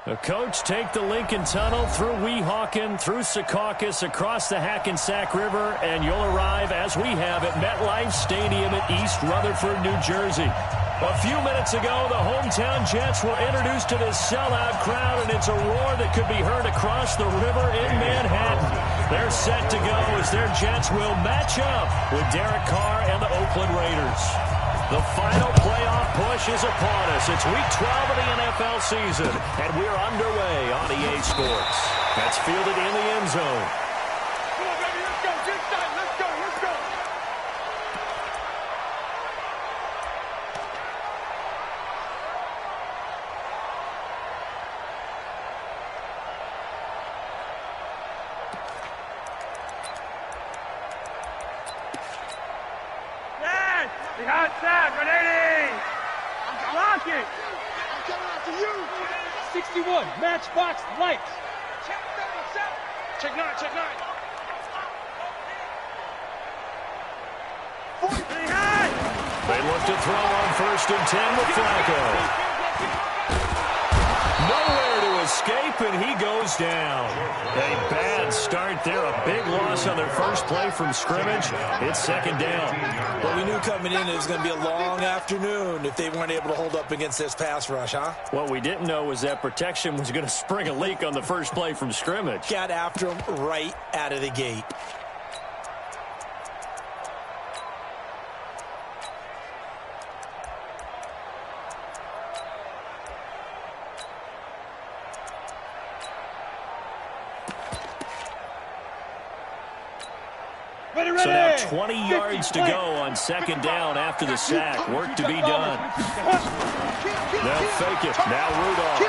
The coach take the Lincoln Tunnel through Weehawken, through Secaucus, across the Hackensack River, and you'll arrive, as we have, at MetLife Stadium at East Rutherford, New Jersey. A few minutes ago, the hometown Jets were introduced to this sellout crowd, and it's a roar that could be heard across the river in Manhattan. They're set to go as their Jets will match up with Derek Carr and the Oakland Raiders. The final playoff push is upon us. It's Week 12 of the NFL season, and we're underway on EA Sports. That's fielded in the end zone. Come on, baby, let's go. Get inside. Let's go. Let's go. Yes! Behind side, 180! Lock it! I'm coming after you! 61, matchbox lights. Check 37. Check 9, check 9. 40. Behind! They look to throw on 1st and 10 with Flacco. Nowhere to escape, and he goes down. A bad start there. A big loss on their first play from scrimmage. It's 2nd down. Well, we knew coming in it was going to be a long afternoon if they weren't able to hold up against this pass rush, huh? What we didn't know was that protection was going to spring a leak on the first play from scrimmage. Got after him right out of the gate. So now 20 yards to go on 2nd down after the sack. Work to be done. They'll fake it. Now Rudolph.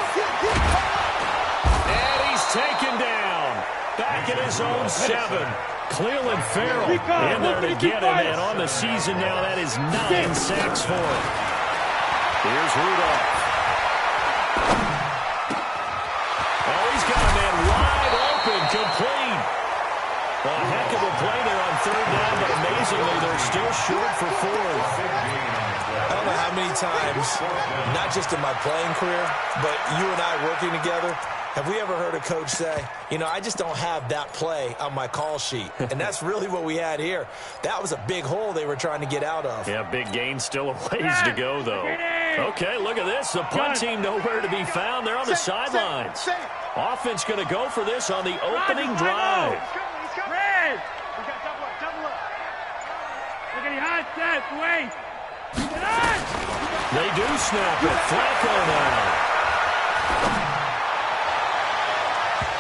And he's taken down. Back at his own 7. Cleveland Farrell in there to get him. And on the season now, that is 9 sacks for him. Here's Rudolph. Oh, he's got a man wide open. Complete. Well, a heck of a play there on 3rd down, but amazingly, they're still short for 4th. I don't know how many times, not just in my playing career, but you and I working together, have we ever heard a coach say, you know, I just don't have that play on my call sheet. And that's really what we had here. That was a big hole they were trying to get out of. Yeah, big gain, still a ways to go, though. Okay, look at this. The punt team nowhere to be found. They're on the sidelines. Offense going to go for this on the opening drive. Red! We got double up, double up. Look at the hot set, wait. They do snap it. Flacco now.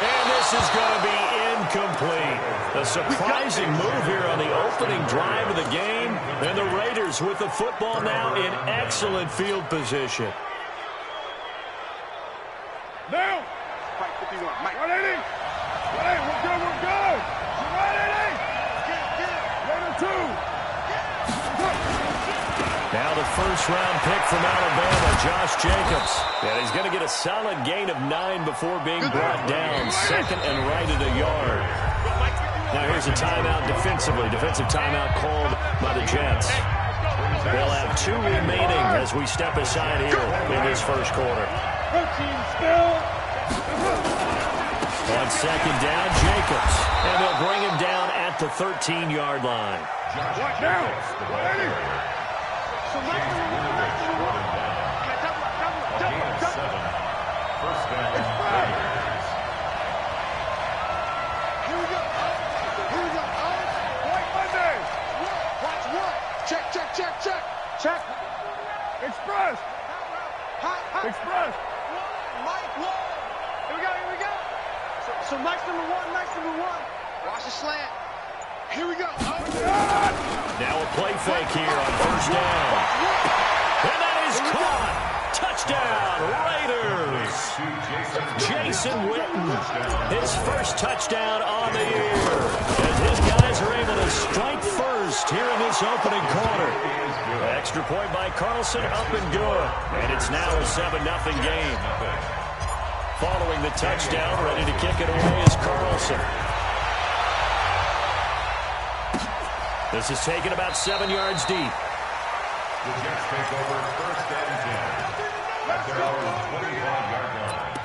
And this is going to be incomplete. A surprising move here on the opening drive of the game. And the Raiders with the football now in excellent field position. Now! Mike 51, Mike. 180! 180, we're good, we're good! 180! Raider 2! Now the first-round pick from Alabama, Josh Jacobs. And he's going to get a solid gain of 9 before being brought down. 2nd and right at a yard. Now here's a timeout defensively. Defensive timeout called by the Jets. They'll have 2 remaining as we step aside here in this first quarter. On 2nd down, Jacobs. And they'll bring him down at the 13-yard line. Watch now! 180! So Mike number 1, Mike number 1. Double up. First down. Here we go. Here we go. White Monday. Watch what? Check. Check. Express. Express. Mike, whoa. Here we go. So Mike's number 1. Watch the slant. Here we go. Now a play fake here on first down. And that is caught. Touchdown, Raiders. Jason Witten, his first touchdown on the year. As his guys are able to strike first here in this opening quarter. Extra point by Carlson, up and good. And it's now a 7-0 game. Following the touchdown, ready to kick it away is Carlson. This is taken about 7 yards deep. The Jets take over 1st and 10. At their own 25-yard line.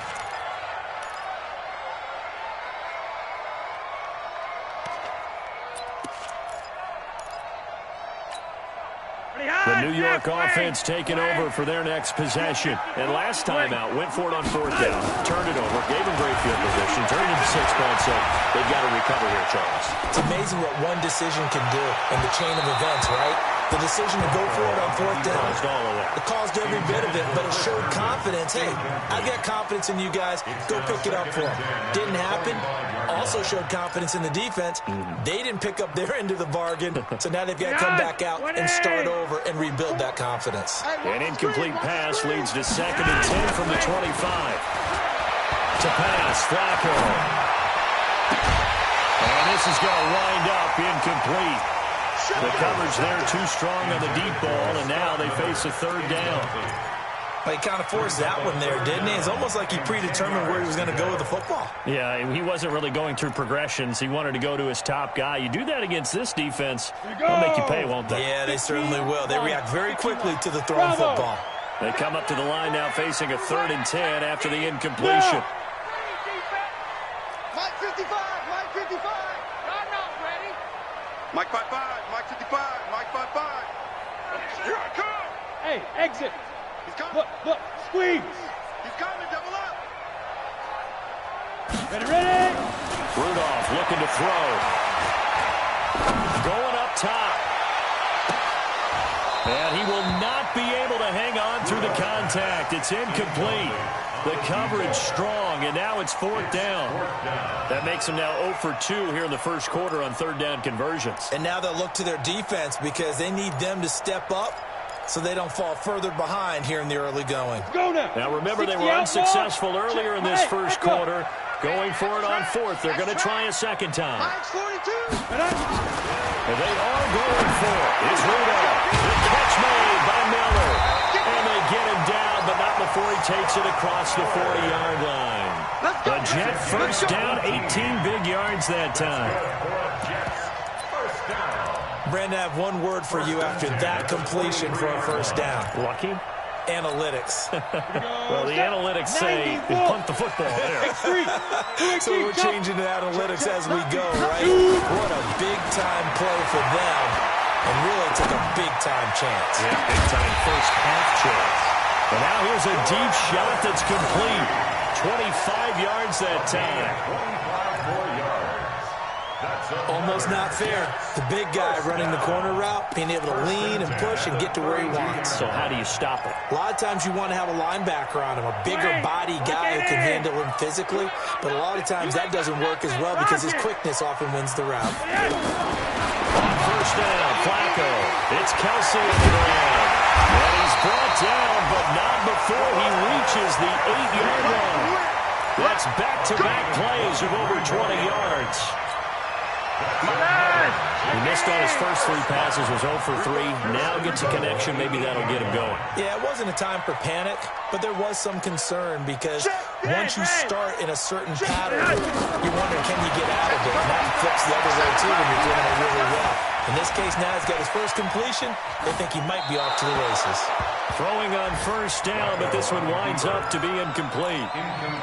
The New York offense taking over for their next possession. And last time out, went for it on fourth down, turned it over, gave them great field position, turned it into 6 points, so they've got to recover here, Charles. It's amazing what one decision can do in the chain of events, right? The decision to go for it on fourth down. Caused all of that. It caused every bit of it, but it showed confidence. Hey, I've got confidence in you guys. Go pick it up for them. Didn't happen. Also showed confidence in the defense. They didn't pick up their end of the bargain, so now they've got to come back out and start over and rebuild that confidence. An incomplete pass leads to 2nd and 10 from the 25. To pass, Flacco. And this is going to wind up incomplete. The coverage there too strong on the deep ball, and now they face a 3rd down. Well, he kind of forced that one there, didn't he? It's almost like he predetermined where he was going to go with the football. Yeah, he wasn't really going through progressions. He wanted to go to his top guy. You do that against this defense, they'll make you pay, won't they? Yeah, they certainly will. They react very quickly to the thrown football. They come up to the line now facing a 3rd and 10 after the incompletion. Mike 55, Mike 55. I'm not ready. Mike 55, Mike 55, Mike 55. Here I come. Hey, exit. He's coming. Look, squeeze. He's coming, double up. Ready. Rudolph looking to throw. Going up top. And he will not be able to hang on through the contact. It's incomplete. The coverage strong, and now it's 4th down. That makes them now 0 for 2 here in the first quarter on 3rd down conversions. And now they'll look to their defense because they need them to step up so they don't fall further behind here in the early going. Go now. Now remember, they were unsuccessful earlier in this first quarter. Going for it on 4th. They're going to try a 2nd time. Mike's 42. And they are going for it. It's Rudolph. The catch made by Miller. And they get him down, but not before he takes it across the 40-yard line. The Jet first down, 18 big yards that time. Brandon, I have one word for you after that completion for a first down. Lucky? Analytics. Well, the analytics say punt the football there. So we're changing to analytics as we go, right? What a big-time play for them. And really took a big-time chance. Yeah, big-time first half chance. And now here's a deep shot that's complete. 25 yards that time. Almost not fair. The big guy running the corner route, being able to lean and push and get to where he wants. So how do you stop it? A lot of times you want to have a linebacker on him, a bigger body guy who can handle him physically, but a lot of times that doesn't work as well because his quickness often wins the route. On first down, Flacco. It's Kelsey in the ground. And he's brought down, but not before he reaches the 8-yard line. That's back-to-back plays of over 20 yards. He missed on his first 3 passes, was 0 for 3. Now gets a connection. Maybe that'll get him going. Yeah, it wasn't a time for panic, but there was some concern because once you start in a certain pattern, you wonder, can you get out of it? And that flips the other way, too, when you're doing it really well. In this case, now he's got his first completion. They think he might be off to the races. Throwing on first down, but this one winds up to be incomplete.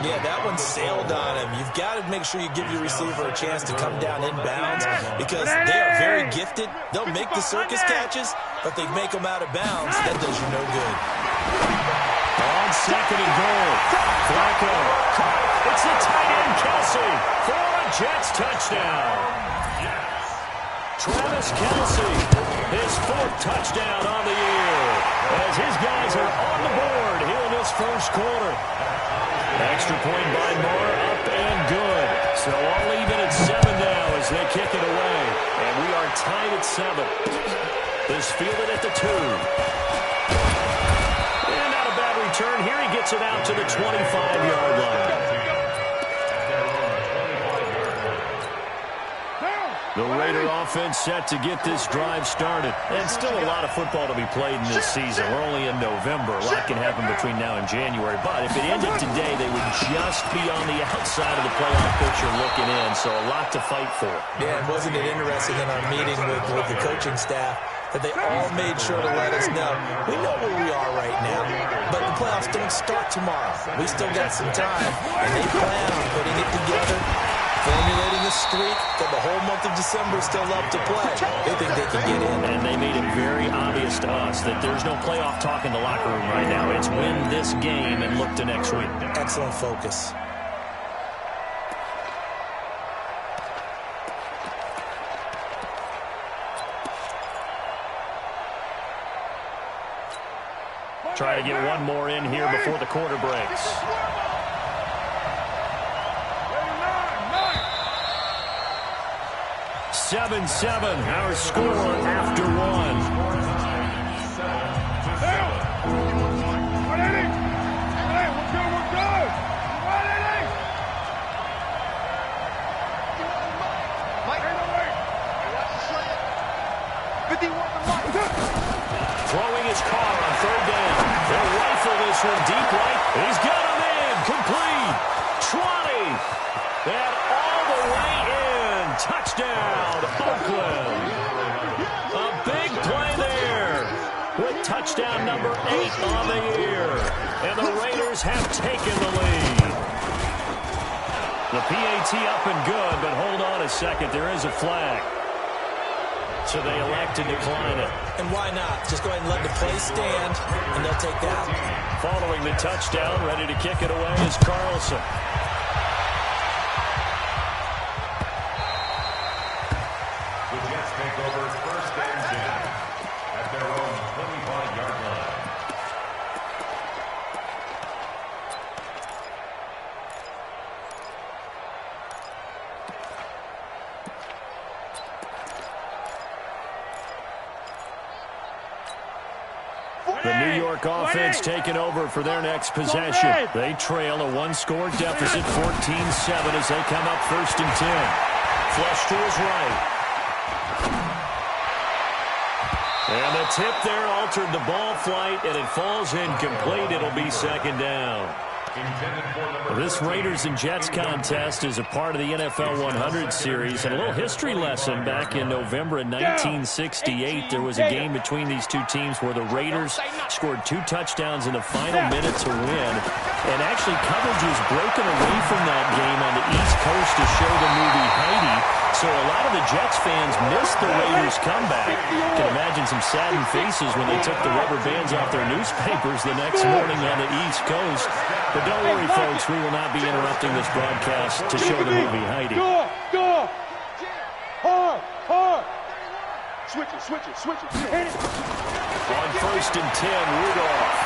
Yeah, that one sailed on him. You've got to make sure you give your receiver a chance to come down inbounds because they are very gifted. They'll make the circus catches, but they make them out of bounds. That does you no good. On 2nd and goal, Flacco. It's the tight end, Kelsey, for a Jets touchdown. Travis Kelsey, his 4th touchdown on the year, as his guys are on the board here in this first quarter. Extra point by Moore, up and good. So all even at 7 now as they kick it away. And we are tied at 7. This fielded at the 2. And not a bad return. Here he gets it out to the 25-yard line. The Raider offense set to get this drive started. And still a lot of football to be played in this season. We're only in November. A lot can happen between now and January. But if it ended today, they would just be on the outside of the playoff picture looking in. So a lot to fight for. Yeah, and wasn't it interesting in our meeting with the coaching staff that they all made sure to let us know, we know where we are right now, but the playoffs don't start tomorrow. We still got some time, and they plan on putting it together, formulating a winless streak for the whole month of December still left to play. They think they can get in. And they made it very obvious to us that there's no playoff talk in the locker room right now. It's win this game and look to next week. Excellent focus. Try to get one more in here before the quarter breaks. 7-7, our score after one. Throwing his car on third down. They'll rifle this one deep right. He's got him in. Complete. 20. And all the way in. Touchdown, Oakland. A big play there. With touchdown number 8 on the year. And the Raiders have taken the lead. The PAT up and good, but hold on a second. There is a flag. So they elect to decline it. And why not? Just go ahead and let the play stand, and they'll take that. Following the touchdown, ready to kick it away is Carlson. The Jets take over first and 10 at their own 25-yard line. The New York offense taking over for their next possession. They trail a one-score deficit, 14-7, as they come up first and 10. Flush to his right. And the tip there altered the ball flight, and it falls incomplete. It'll be second down. This Raiders and Jets contest is a part of the NFL 100 series, and a little history lesson. Back in November of 1968, there was a game between these two teams where the Raiders scored 2 touchdowns in the final minute to win, and actually coverage was broken away from that game on the East Coast to show the movie Heidi, so a lot of the Jets fans missed the Raiders' comeback. You can imagine some saddened faces when they took the rubber bands off their newspapers the next morning on the East Coast. But don't worry, folks, we will not be interrupting this broadcast to show the movie Heidi. Go! Hard! Switch it. Hit it. On first and 10, Rudolph.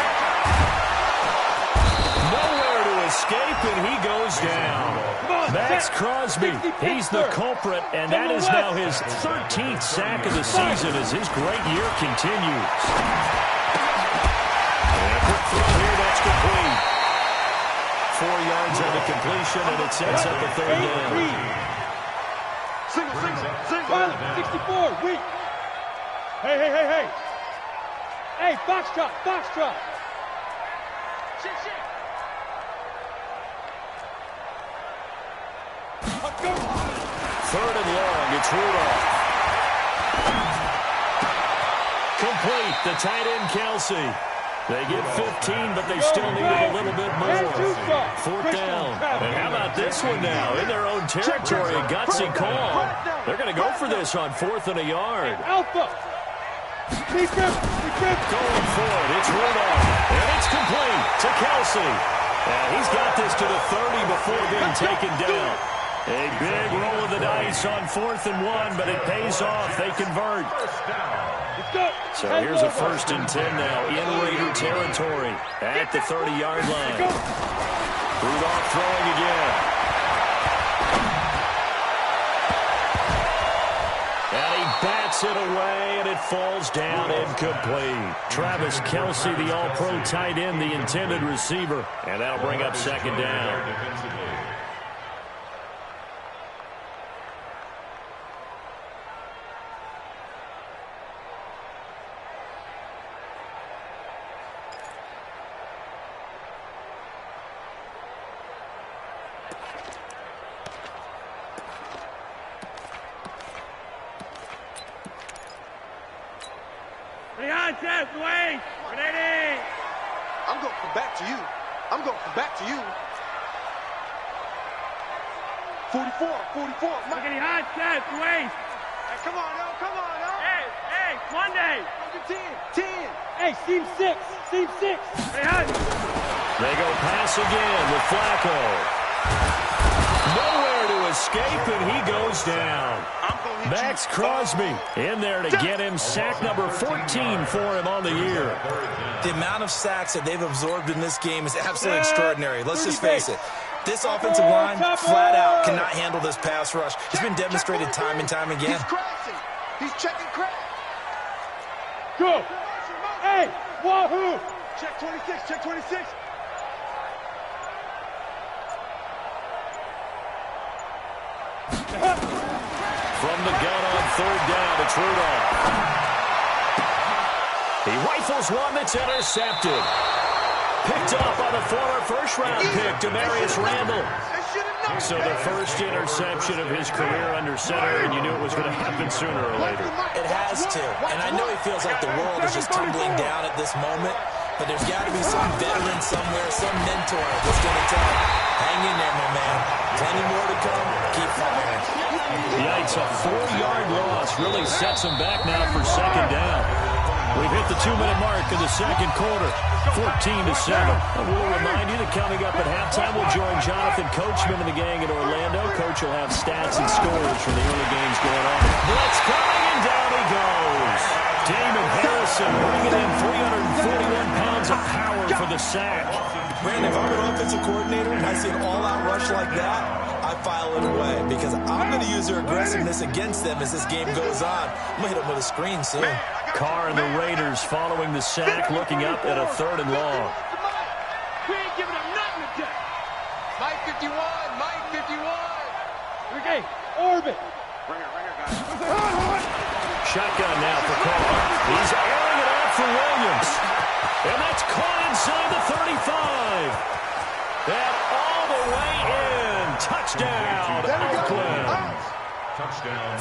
Nowhere to escape, and he goes down. Max Crosby, he's the culprit, and that is now his 13th sack of the season as his great year continues. And a quick throw here, that's complete. 4 yards on the completion, and it sets up a third down. Single. 64, weak. Hey. Hey, box drop. Shit. Third and long, it's Rudolph. Complete, the tight end Kelsey. They get 15, but they still need a little bit more. Fourth down. And how about this one now? In their own territory, a gutsy call. They're going to go for this on 4th and a yard. Alpha. Going for it. It's Rudolph. And it's complete to Kelsey. And he's got this to the 30 before being taken down. A big roll of the dice on 4th and 1, but it pays off. They convert. So here's a first and 10 now in Raider territory at the 30-yard line. Rudolph throwing again. And he bats it away, and it falls down incomplete. Travis Kelsey, the all-pro tight end, the intended receiver. And that'll bring up second down. I'm going to come back to you. 44. Look at the hot set, waist. Hey, come on, yo, come on, yo. Hey, Monday. 10. Hey, seam 6. Hey, hot. They go pass again with Flacco. Nowhere to escape, and he goes down. Max Crosby in there to get him. Sack number 14 for him on the year. The amount of sacks that they've absorbed in this game is absolutely extraordinary. Let's just face it. This offensive line, flat out, cannot handle this pass rush. It's been demonstrated time and time again. He's crashing. He's checking crash. Go. Hey, wahoo. Check 26. From the gun on third down, it's Rudolph. He rifles one that's intercepted. Picked up by the former first-round pick, Demarius Randall. So the first interception of his career under center, and you knew it was going to happen sooner or later. It has to. And I know he feels like the world is just tumbling down at this moment, but there's got to be some veteran somewhere, some mentor that's going to tell him, hang in there, my man. Plenty more to come. Keep firing. Yikes, a 4-yard loss really sets him back now for second down. We've hit the 2-minute mark in the second quarter, 14-7. And we'll remind you that coming up at halftime, we'll join Jonathan Coachman and the gang in Orlando. Coach will have stats and scores from the early games going on. Blitz coming, and down he goes. Damon Harrison bringing in 341 pounds of power for the sack. Brandon, if I'm an offensive coordinator and I see an all-out rush like that, I file it away because I'm going to use their aggressiveness against them as this game goes on. I'm going to hit them with a screen soon. Carr and the Raiders following the sack, looking up at a 3rd and long. We ain't giving him nothing today. Mike 51. Okay, orbit. Right here, guys. Shotgun now for Carr. He's airing it out for Williams. And that's caught inside the 35. And all the way in. Touchdown, Oakland.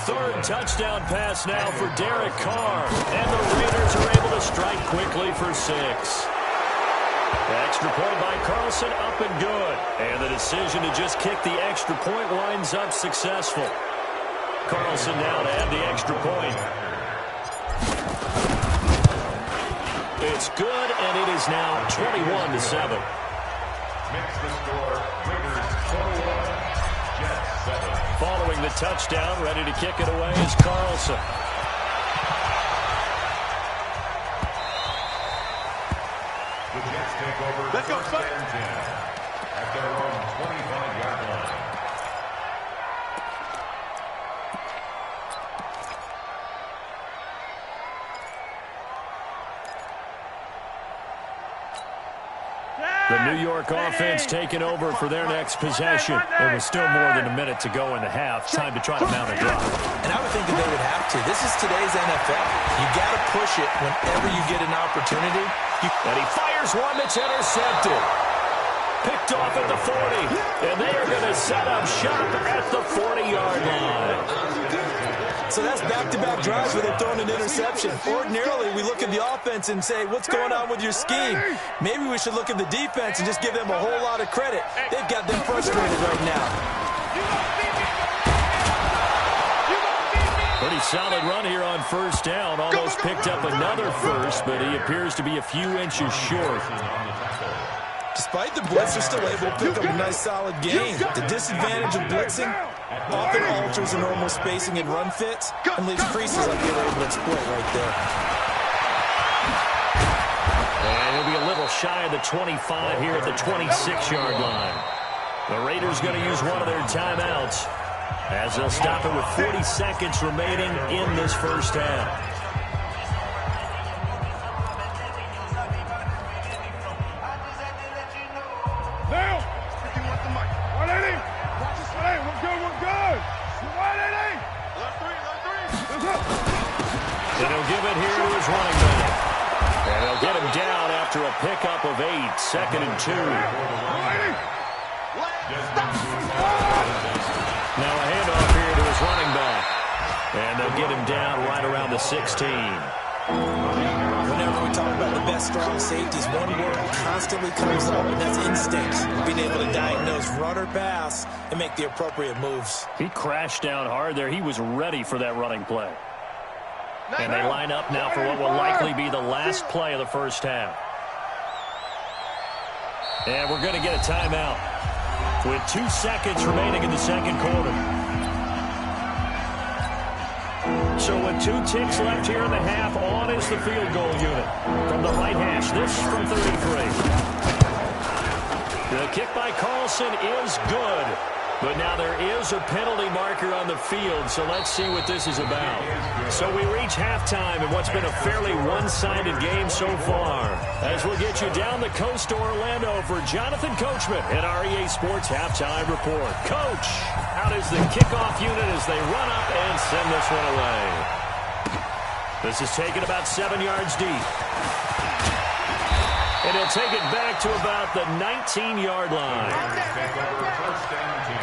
Third touchdown pass now for Derek Carr. And the Raiders are able to strike quickly for 6. The extra point by Carlson, up and good. And the decision to just kick the extra point winds up successful. Carlson now to add the extra point. It's good, and it is now 21-7. Makes the score, Raiders 21, Jets 7. Following the touchdown, ready to kick it away is Carlson. The Jets take over. Let's go, first and 10 at their own 25-yard line. The New York offense taking over for their next possession. There was still more than a minute to go in the half. Time to try to mount a drive. And I would think that they would have to. This is today's NFL. You got to push it whenever you get an opportunity. And he fires one that's intercepted. Picked off at the 40. And they are going to set up shop at the 40-yard line. So that's back-to-back drives where they've thrown an interception. Ordinarily, we look at the offense and say, what's going on with your scheme? Maybe we should look at the defense and just give them a whole lot of credit. They've got them frustrated right now. Pretty solid run here on first down. Almost picked up another first, but he appears to be a few inches short. Despite the blitz, they're still able to pick up a nice, solid gain. The disadvantage of blitzing often alters the normal spacing and run fits and leaves creases like they were able to exploit right there. And he'll be a little shy of the 25 here at the 26-yard line. The Raiders going to use one of their timeouts as they'll stop it with 40 seconds remaining in this first half. And he'll give it here to his running back. And they'll get him down after a pickup of 8, 2nd and 2. Now a handoff here to his running back. And they'll get him down right around the 16. Whenever we talk about the best strong safeties, one word constantly comes up, and that's instinct. Being able to diagnose run or pass and make the appropriate moves. He crashed down hard there. He was ready for that running play. And they line up now for what will likely be the last play of the first half. And we're going to get a timeout with 2 seconds remaining in the second quarter. So with 2 ticks left here in the half, on is the field goal unit from the right hash. This from 33. The kick by Carlson is good. But now there is a penalty marker on the field, so let's see what this is about. So we reach halftime in what's been a fairly one-sided game so far. As we'll get you down the coast to Orlando for Jonathan Coachman in our EA Sports Halftime Report. Coach, out is the kickoff unit as they run up and send this one away. This is taken about 7 yards deep. And he'll take it back to about the 19-yard line. Take over first and 10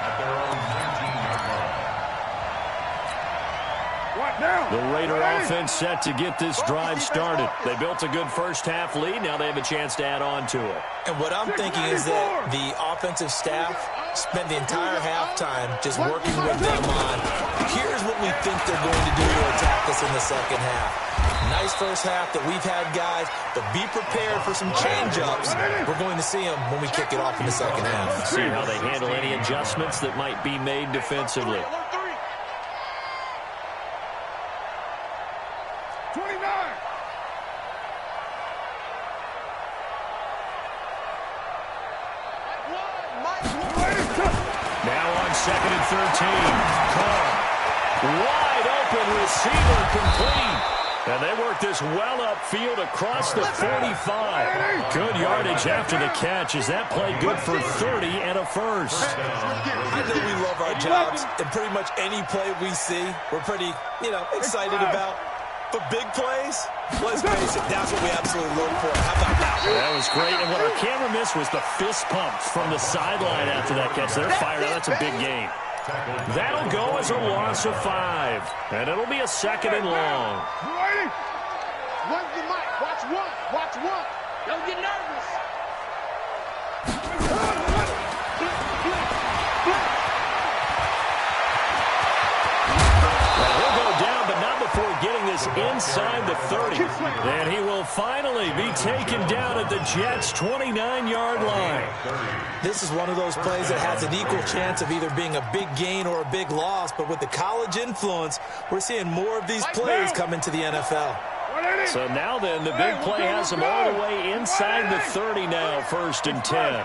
at their own 19-yard line. The Raider offense set to get this drive started. They built a good first-half lead. Now they have a chance to add on to it. And what I'm thinking is that the offensive staff spent the entire halftime just working with them on, here's what we think they're going to do to attack us in the second half. Nice first half that we've had, guys, but be prepared for some change-ups. We're going to see them when we kick it off in the second half. See how they handle any adjustments that might be made defensively. 29. Now on 2nd and 13. Carr. Wide open receiver complete. And they work this well upfield across the 45. Good yardage after the catch as that play good for 30 and a first. I know we love our jobs, and pretty much any play we see, we're pretty, excited about. But big plays, let's face it, that's what we absolutely look for. How about that one? That was great, and what our camera missed was the fist pump from the sideline after that catch. They're fired out. That's a big game. That'll go as a loss of 5, and it'll be a 2nd and long. You ready? Run the mic. Watch one. Watch one. Don't get nervous. Well, he'll go down, but not before getting this inside the 30. And he will finally be taken down at the Jets' 29-yard line. This is one of those plays that has an equal chance of either being a big gain or a big loss, but with the college influence, we're seeing more of these plays come into the NFL. So now then, the big play has him all the way inside the 30 now, 1st and 10.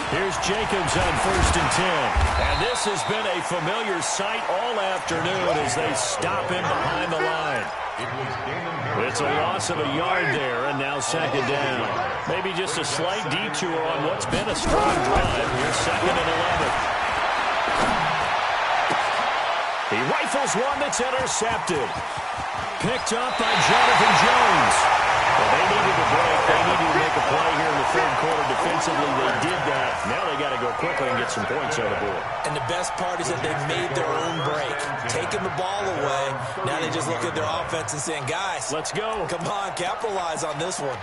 Here's Jacobs on 1st and 10. And this has been a familiar sight all afternoon as they stop him behind the line. It's a loss of a yard there, and now 2nd down. Maybe just a slight detour on what's been a strong drive. Here's 2nd and 11. He rifles one that's intercepted. Picked up by Jonathan Jones. Well, they needed a break. They needed to make a play here in the 3rd quarter defensively. They did that. Now they got to go quickly and get some points on the board. And the best part is that they made their own break. Taking the ball away. Now they just look at their offense and saying, guys, let's go. Come on, capitalize on this one.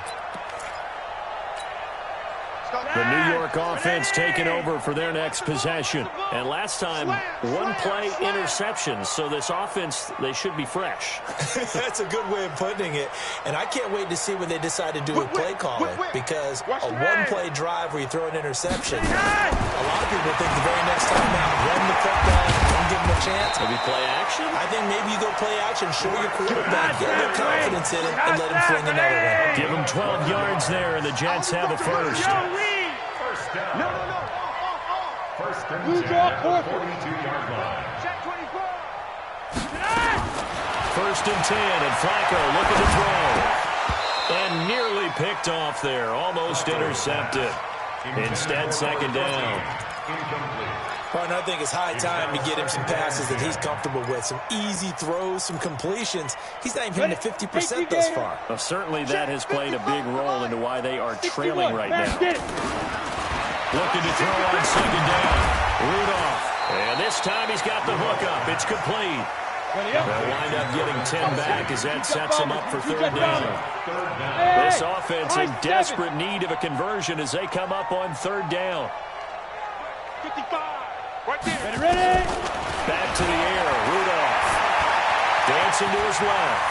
The New York offense taking over for their next possession. And last time, 1-play interceptions. So this offense, they should be fresh. That's a good way of putting it. And I can't wait to see when they decide to do with play calling. Because a 1-play drive where you throw an interception, a lot of people think the very next time out, run the football, don't give them a chance. Maybe play action? I think maybe you go play action, show your quarterback, get a little confidence in him, and let him fling another one. Give him 12 yards there, and the Jets have a first. First down. No. First and Who's 10 off at court? the 42-yard line. Check 24. 1st and 10, and Flacco looking to throw. And nearly picked off there, almost intercepted. Instead, 2nd down. And I think it's high time to get him some passes that he's comfortable with. Some easy throws, some completions. He's not even hitting 50% thus far. Well, certainly that has played a big role into why they are trailing right now. Looking to throw on 2nd down. Rudolph. And this time he's got the hook up. It's complete. They'll wind up getting 10 back as that sets them up for third down. This offense in desperate need of a conversion as they come up on third down. 55. Right there. Ready? Back to the air. Rudolph dancing to his left.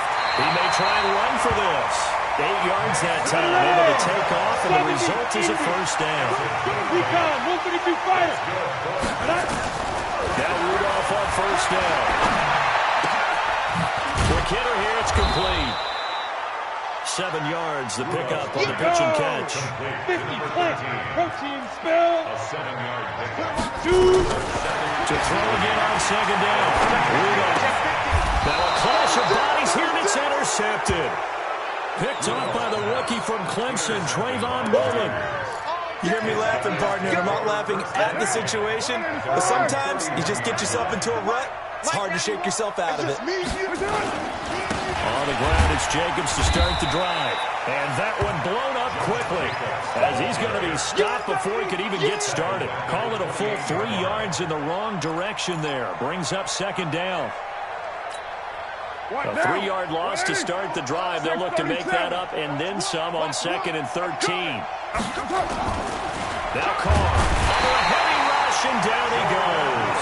He may try and run for this. 8 yards that time, able to take off, and the result is a first down. Recon, 132 fire. Now Rudolph on first down. Quick hitter here, it's complete. 7 yards, the pickup on the pitch and catch. 50 plant, protein spill. A 7-yard pickup. To throw again on second down. Rudolph. Now a clash of bodies here, and it's intercepted. Picked off by the rookie from Clemson, Trayvon Mullen. You hear me laughing, partner. I'm not laughing at the situation, but sometimes you just get yourself into a rut. It's hard to shake yourself out of it. On the ground, it's Jacobs to start the drive. And that one blown up quickly as he's going to be stopped before he could even get started. Call it a full 3 yards in the wrong direction there. Brings up second down. A 3-yard loss to start the drive. They'll look to make that up and then some on 2nd and 13. Now Carr under a heavy rush, and down he goes.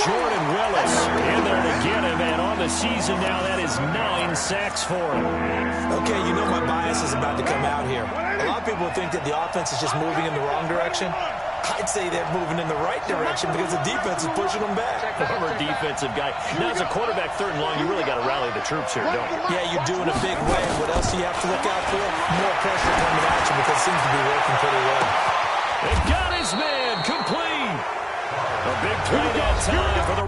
Jordan Willis in there to get him, and on the season now, that is 9 sacks for him. Okay, you know my bias is about to come out here. A lot of people think that the offense is just moving in the wrong direction. I'd say they're moving in the right direction because the defense is pushing them back. Former defensive guy. Now, as a quarterback, third and long, you really got to rally the troops here, don't you? Yeah, you do in a big way. What else do you have to look out for? More pressure coming at you because it seems to be working pretty well. They've got his man complete. A big play that time for the...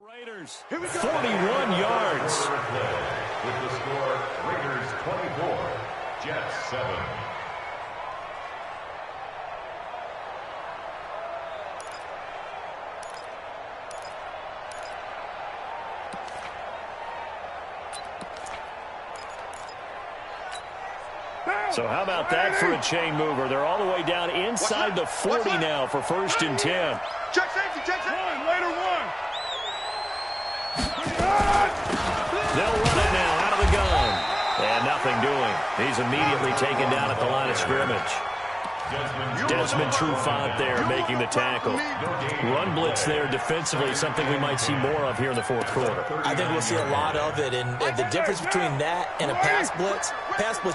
Raiders, 41 yards. With the score, Raiders 24, Jets 7. So how about that for a chain mover? They're all the way down inside the 40 now for 1st and 10. Check safety, check safety. Later one. They'll run it now out of the gun. And nothing doing. He's immediately taken down at the line of scrimmage. Desmond Trufant there making the tackle. Run blitz there defensively, something we might see more of here in the fourth quarter. I think we'll see a lot of it, and the difference between that and a pass blitz,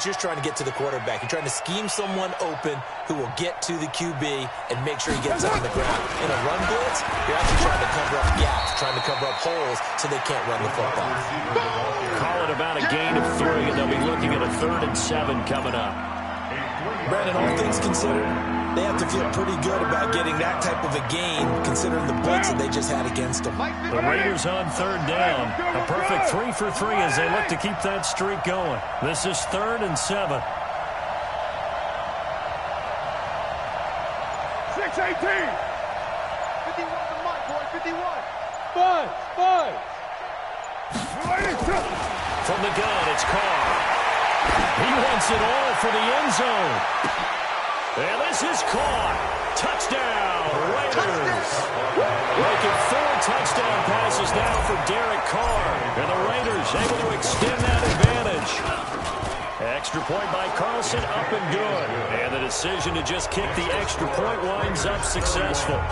you're trying to get to the quarterback. You're trying to scheme someone open who will get to the QB and make sure he gets on the ground. In a run blitz, you're actually trying to cover up gaps, trying to cover up holes so they can't run the football. Call it about a gain of 3, and they'll be looking at a 3rd and 7 coming up. Brandon, all things considered, they have to feel pretty good about getting that type of a gain, considering the blitz that they just had against them. The Raiders on 3rd down. A perfect 3 for 3 as they look to keep that streak going. This is 3rd and 7. 6-18. 51 to Mike, boy, 51. Five. From the gun, it's Carr. He wants it all for the end zone. And this is caught. Touchdown, Raiders. Making 4 touchdown passes now for Derek Carr. And the Raiders able to extend that advantage. Extra point by Carlson, up and good. And the decision to just kick the extra point winds up successful.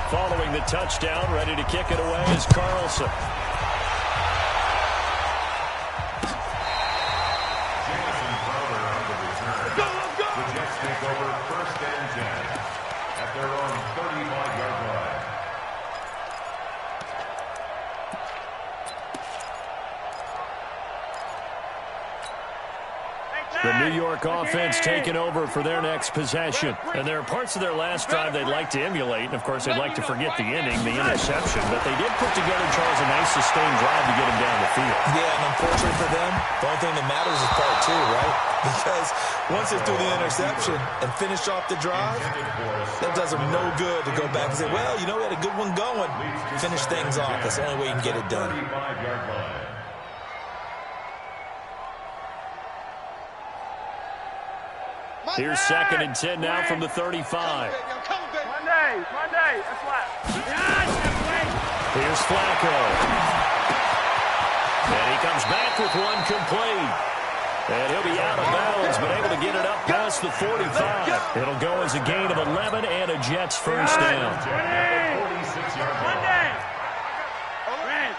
Following the touchdown, ready to kick it away is Carlson. Take over 1st and 10 at their own 35-yard line. The New York offense taking over for their next possession. And there are parts of their last drive they'd like to emulate. And, of course, they'd like to forget the inning, the interception. But they did put together, Charles, a nice sustained drive to get him down the field. Yeah, and unfortunately for them, the only thing that matters is part two, right? Because once they threw the interception and finished off the drive, that does them no good to go back and say, well, you know, we had a good one going. Finish things off. That's the only way you can get it done. Here's 2nd and 10 now from the 35. Monday, that's left. Here's Flacco. And he comes back with one complete. And he'll be out of bounds, but able to get it up past the 45. It'll go as a gain of 11 and a Jets first down. Monday. Red.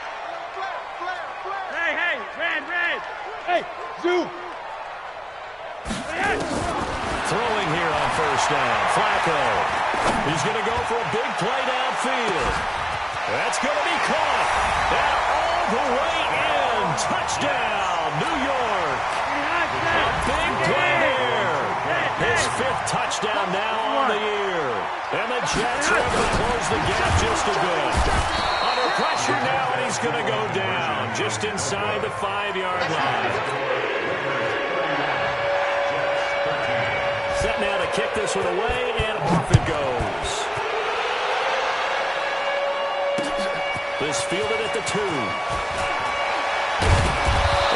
Hey, red. Hey, zoom. Throwing here on first down. Flacco. He's going to go for a big play downfield. That's going to be caught. And all the way in. Touchdown, New York. A big play there. His 5th touchdown now on the year. And the Jets are able to close the gap just a bit. Under pressure now, and he's going to go down just inside the 5-yard line. Set now to kick this one away, and off it goes. This fielded at the 2.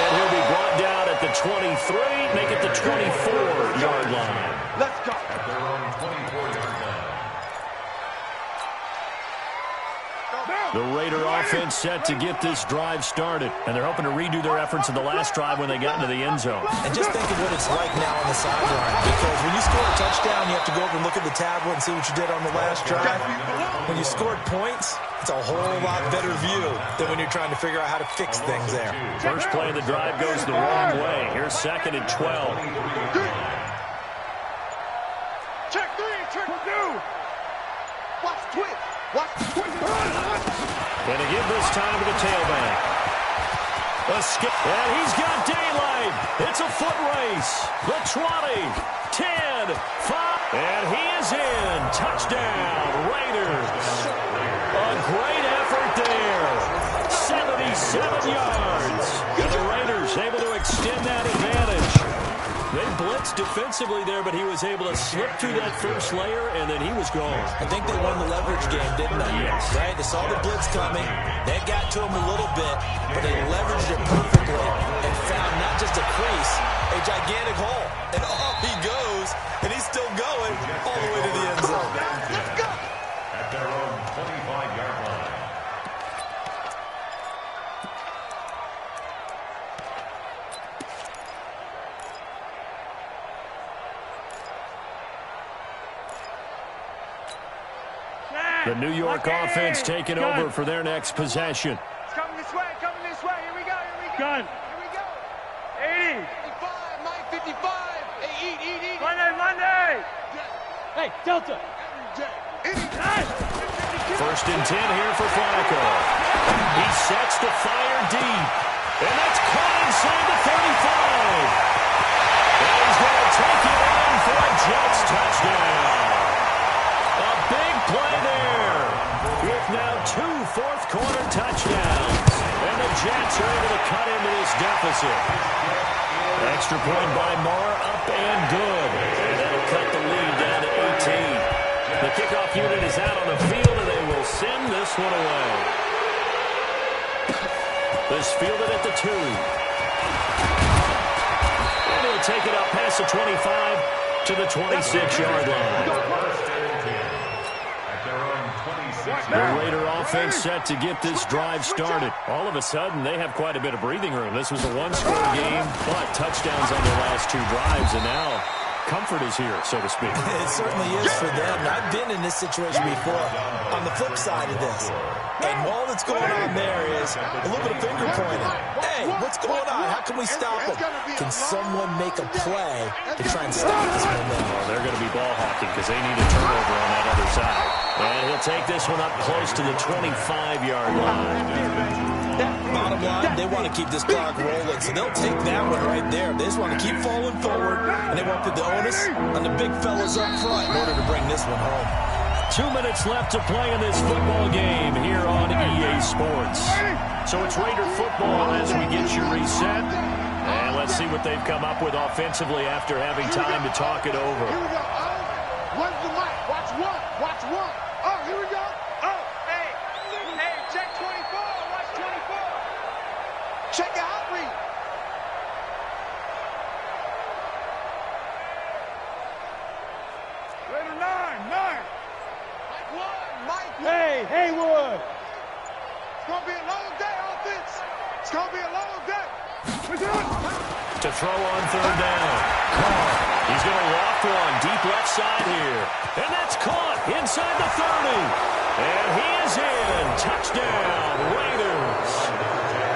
And he'll be brought down at the 23, make it the 24-yard line. Let's go. At their own 24-yard line. The Raider offense set to get this drive started, and they're hoping to redo their efforts in the last drive when they got into the end zone. And just think of what it's like now on the sideline, because when you score a touchdown, you have to go over and look at the tablet and see what you did on the last drive. When you scored points, it's a whole lot better view than when you're trying to figure out how to fix things there. First play of the drive goes the wrong way. Here's 2nd and 12. Check 3, check 2. Watch twitch. Watch twitch. And to give this time to the tailback. A skip. And he's got daylight. It's a foot race. The 20, 10, 5. And he is in. Touchdown, Raiders. A great effort there. 77 yards. And the Raiders able to extend that advantage. They blitzed defensively there, but he was able to slip through that first layer, and then he was gone. I think they won the leverage game, didn't they? Yes. Right? They saw the blitz coming. They got to him a little bit, but they leveraged it perfectly and found not just a crease, a gigantic hole. And off he goes, and he's still going all the way to the end zone. Let's go. At their own 25-yard line. The New York offense taking over for their next possession. It's coming this way, Here we go. Gun. Here we go. 80. 55, Mike 55. Hey, eat. Monday. Hey, Delta. First and 10 here for Flacco. He sets to fire deep. And that's caught inside the 35. And he's going to take it in for a Jets touchdown. A big play there. With now 2 fourth-quarter touchdowns. And the Jets are able to cut into this deficit. Extra point by Moore, up and good. And that'll cut the lead down to 18. The kickoff unit is out on the field, and they will send this one away. This fielded at the 2. And he'll take it up past the 25 to the 26-yard line. The Raider offense set to get this drive started. All of a sudden, they have quite a bit of breathing room. This was a one-score game, but touchdowns on their last 2 drives, and now comfort is here, so to speak. It certainly is for them. I've been in this situation before on the flip side of this. And all that's going on there is a little bit of finger pointing. Hey, what's going on? How can we stop them? Can someone make a play to try and stop this momentum? Well, they're going to be ball hawking because they need a turnover on that other side. And he'll take this one up close to the 25-yard line. Bottom line, they want to keep this clock rolling, so they'll take that one right there. They just want to keep falling forward, and they want to put the onus on the big fellas up front in order to bring this one home. 2 minutes left to play in this football game here on EA Sports. So it's Raider football as we get you reset. And let's see what they've come up with offensively after having time to talk it over. Here we go. When's the mic? Watch one. Watch one. Oh, here we go. Oh, hey, check 24. Watch 24. Check your out read. Raider 9. Mike one. Mike one. Hey, Haywood. It's going to be a long day, offense. It's going to be a long day. To throw on third down. He's going to walk one deep left side here. And that's caught inside the 30. And he is in. Touchdown, Raiders.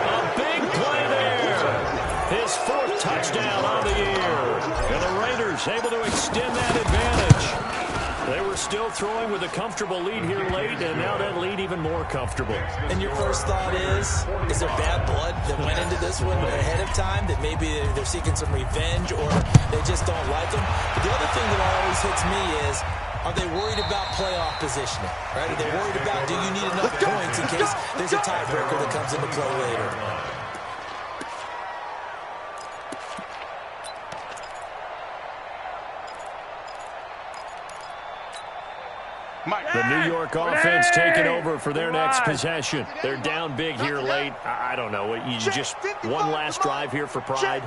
A big play there. His 4th touchdown on the year. And the Raiders able to extend that advantage. They were still throwing with a comfortable lead here late, and now that lead even more comfortable. And your first thought is there bad blood that went into this one ahead of time, that maybe they're seeking some revenge or they just don't like them? But the other thing that always hits me is, are they worried about playoff positioning? Right? Are they worried about, do you need enough points in case there's a tiebreaker that comes into play later? The New York offense taking over for their next possession. They're down big here late. I don't know. You just one last drive here for pride.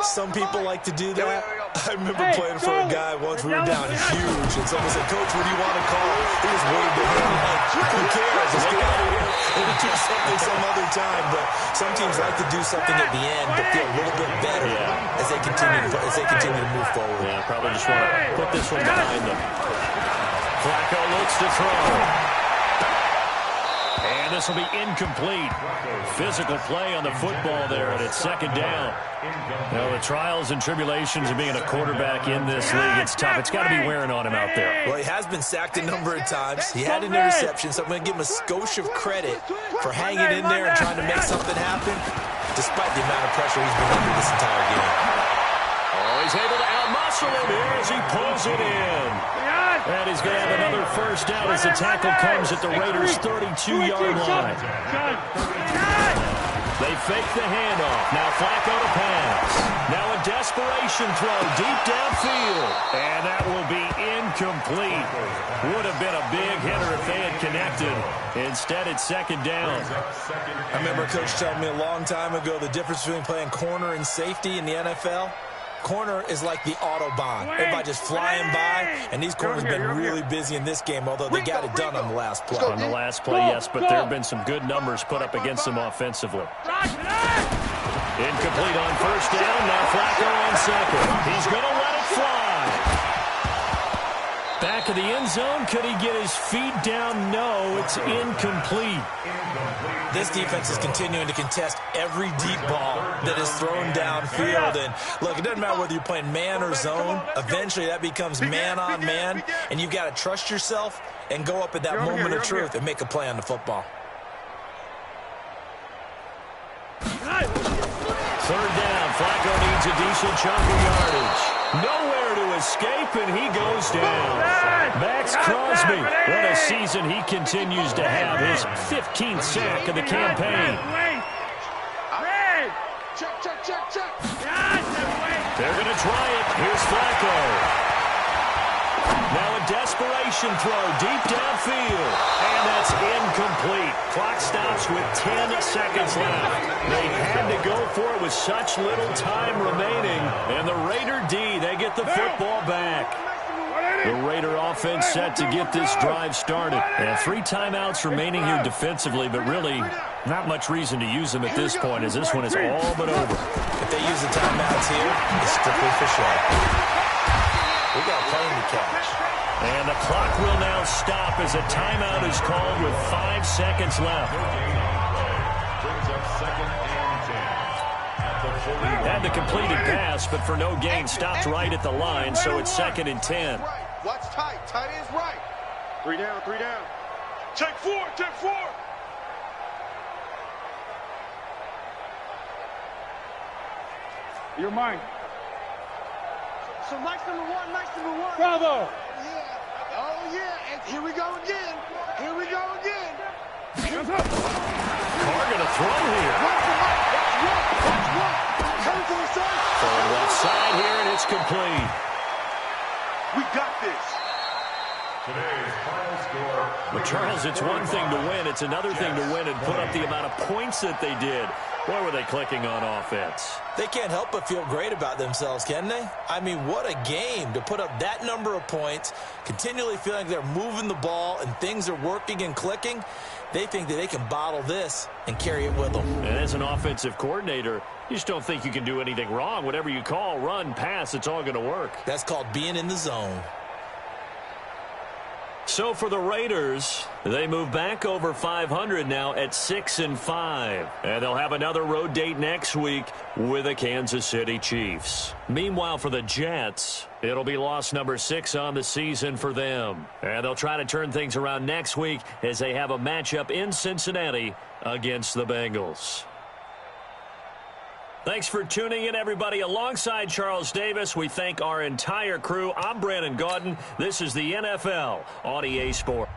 Some people like to do that. I remember playing for a guy once. We were down huge, and someone said, "Coach, what do you want to call?" He was waiting to him. Like, who cares? Let's get out of here. We'll do something some other time. But some teams like to do something at the end, but feel a little bit better as they continue to move forward. Yeah, probably just want to put this one behind them. Flacco looks to throw. And this will be incomplete. Physical play on the football there, and it's second down. Now, the trials and tribulations of being a quarterback in this league, it's tough. It's got to be wearing on him out there. Well, he has been sacked a number of times. He had an interception, so I'm going to give him a skosh of credit for hanging in there and trying to make something happen, despite the amount of pressure he's been under this entire game. Oh, he's able to outmuscle him here as he pulls it in. And he's going to have another first down as the tackle comes at the Raiders' 32-yard line. They fake the handoff. Now Flacco to pass. Now a desperation throw deep downfield. And that will be incomplete. Would have been a big hitter if they had connected. Instead, it's second down. I remember Coach telling me a long time ago the difference between playing corner and safety in the NFL. Corner is like the Autobahn. Everybody just flying by, and these corners have been really busy in this game, although they got it done on the last play. On the last play, yes, but there have been some good numbers put up against them offensively. Incomplete on first down. Now Flacco on second. He's going to let it fly. Back of the end zone. Could he get his feet down? No, it's incomplete. This defense is continuing to contest every deep ball that is thrown downfield. And look, it doesn't matter whether you're playing man or zone. Eventually, that becomes man on man. And you've got to trust yourself and go up at that moment of truth and make a play on the football. Third down. Flacco needs a decent chunk of yardage. Nowhere to escape, and he goes down. Max Crosby, what a season he continues to have. His 15th sack of the campaign. Check. They're going to try it. Here's Flacco. Now a desperation throw deep downfield. And that's incomplete. Clock stops with 10 seconds left. They had to go for it with such little time remaining. And the Raider D, they get the football back. The Raider offense set to get this drive started. And 3 timeouts remaining here defensively, but really not much reason to use them at this point, as this one is all but over. If they use the timeouts here, it's strictly for show. We got a plane to catch. And the clock will now stop as a timeout is called with 5 seconds left. Brings up second and 10. At the 40. Had the completed pass, but for no gain, stopped right at the line, so it's second and 10. Watch tight. Tight is right. 3 down. Take 4. You're mine. So Mike's number one, Mike's number one. Bravo. Yeah. Oh, yeah. And here we go again. Here we go again. Hands up. Carr going to throw here. Watch the Mike. Watch what? Coming for the son. Throwing left side here, and it's complete. We got this. Today's final score. But Charles, it's one thing to win. It's another thing to win and put up the amount of points that they did. Boy, were they clicking on offense. They can't help but feel great about themselves, can they? I mean, what a game to put up that number of points, continually feeling they're moving the ball and things are working and clicking. They think that they can bottle this and carry it with them. And as an offensive coordinator, you just don't think you can do anything wrong. Whatever you call, run, pass, it's all going to work. That's called being in the zone. So for the Raiders, they move back over 500 now at 6-5. And they'll have another road date next week with the Kansas City Chiefs. Meanwhile, for the Jets, it'll be loss number 6 on the season for them. And they'll try to turn things around next week as they have a matchup in Cincinnati against the Bengals. Thanks for tuning in, everybody. Alongside Charles Davis, we thank our entire crew. I'm Brandon Gaudin. This is the NFL on EA Sports.